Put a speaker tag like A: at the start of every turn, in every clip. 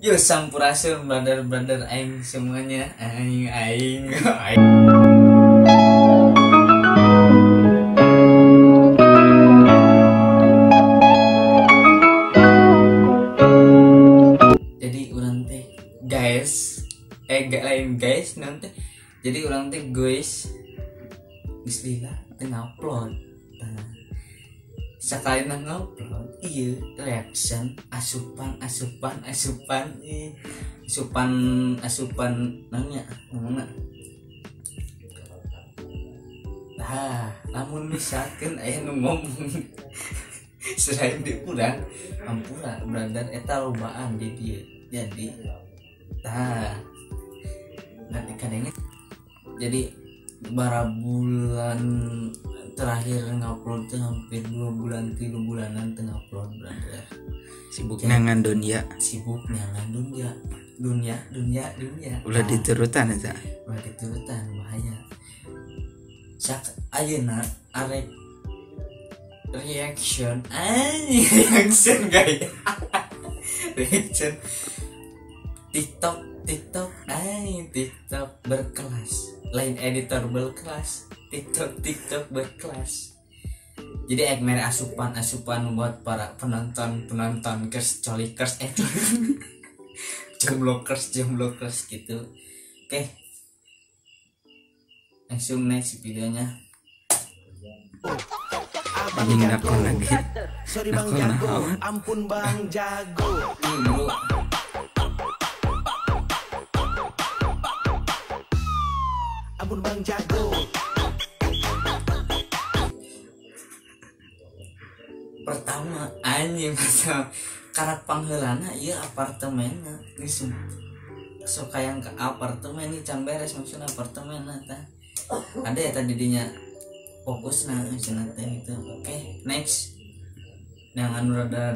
A: Yo sampurasun brother aing semuanya. Aing. Jadi urang teh guys, gak lain guys nanti. Jadi urang teh guys. Bismillah tengah upload. Sekali ngupload iya reaction asupan nanya ngomongna namun misalkan aya nu ngomong selain di urang ampura brother eta lobaan di dia jadi nanti kadangnya jadi bara bulan terakhir ngupload tuh hampir 2 bulan 3 bulanan tengah upload brother.
B: Sibuk nangan dunia
A: ulah
B: diturutan aja
A: bahaya sak ayeuna arek reaction gaya reaction TikTok berkelas lain editor berkelas TikTok berkelas. Jadi ekmer asupan buat para penonton kers colikers jomblokers gitu. Oke. Langsung next videonya.
B: Anjing nakon lagi.
C: Sorry Bang Jago, ampun Bang Jago.
A: Dulu.
C: Ampun Bang Jago.
A: Pertama anjing karena pangheulana ieu apartemenna geus sok kayang ke apartemen ini can beres maksudna apartemen tah ada ya tadi dinya fokusna cenah teh gitu. Oke, next yang anu rada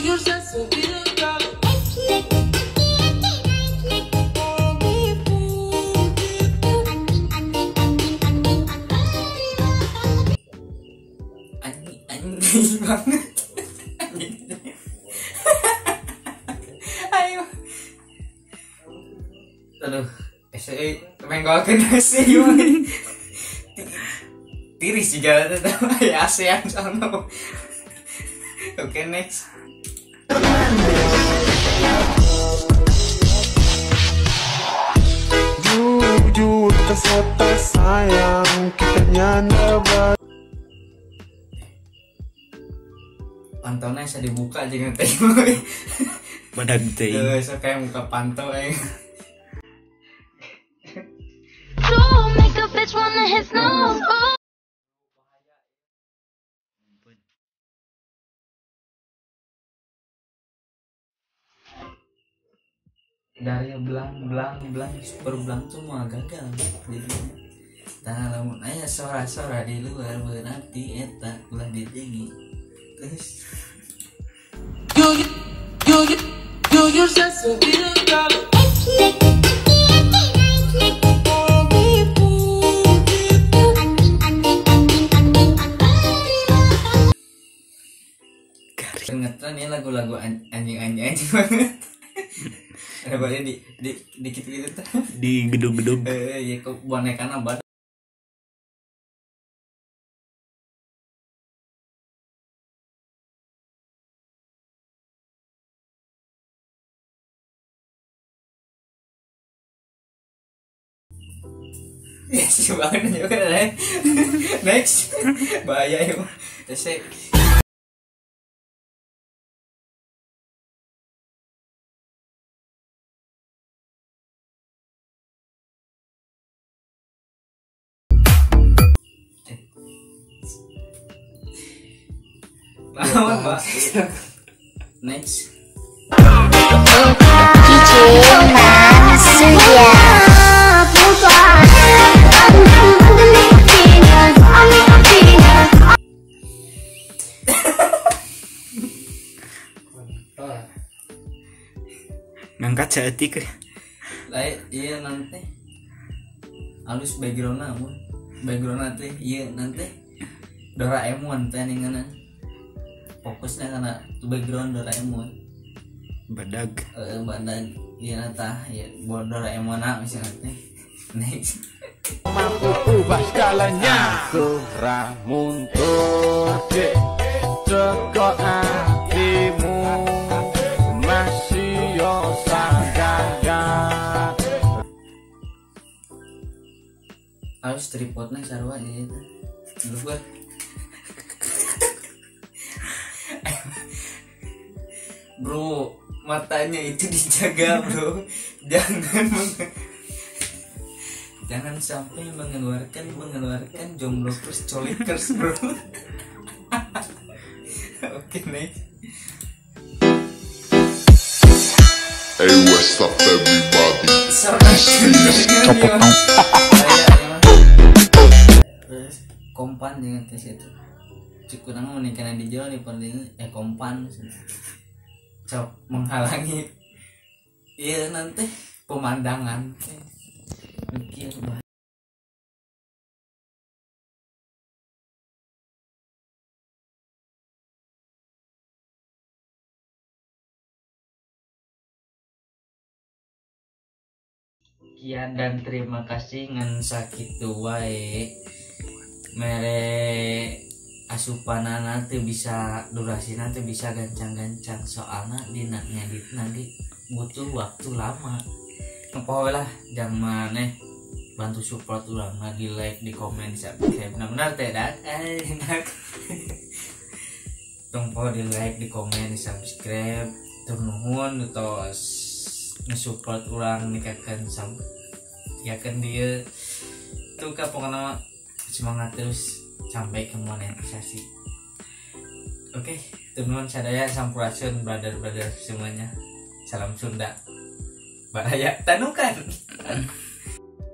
A: you just so beautiful. Banget ayo aduh menggolkan nasi tiris juga ya ASEAN sana. Oke, next
D: jujur kesata sayang kita nyanda
A: pantaunya bisa dibuka aja ngeteh
B: badan teh
A: so kayak muka pantau dari belang super belang tuh mah gagal jadi lamun aya sora di luar berarti eta ulah ditinggi terus you just so beautiful. Ngetren ya lagu-lagu anjing banget. Ada banyak di gitu tuh.
B: Di gedung-gedung.
A: Ya kok bonekana badan. Ya sih banget juga deh. Next bahaya ya saya Mbak. Next
E: DJ Mansurya.
B: ngangkat seetik
A: lain iya nanti halus background nanti iya nanti Doraemon teh ninganan fokusnya karena background Doraemon
B: Badag.
A: badan dia nata ya buat Doraemon misalnya teh next
C: Mampu ubah segalanya. Aku ramuntuh dek teko hatimu masih yo sanggaga.
A: harus tripodnya sarua aja itu dulu gua bro matanya itu dijaga bro jangan sampai mengeluarkan jomblokers colikers bro. Oke next.
D: Hey, what's up everybody?
A: Terus kompan dengan tes itu cukup nang menikah di jalan di paling kompan cok menghalangi iya nanti pemandangan mikir bah. Sekian dan terima kasih ngan sakitu wae mere asupanana teu bisa durasina teu bisa gancang-gancang soalna dina ngedit nanti butuh waktu lama. Poe lah jangan bantu support ulang di like di komen subscribe benar-benar teh dak tunggu di like di komen di subscribe turnuhun tos nge-support ulang nikakan yakan dia tuh pokoknya semangat terus sampai ke monetisasi. Oke, turnuhun sadaya sampurasun brother semuanya, salam Sunda Baraya Tanukan.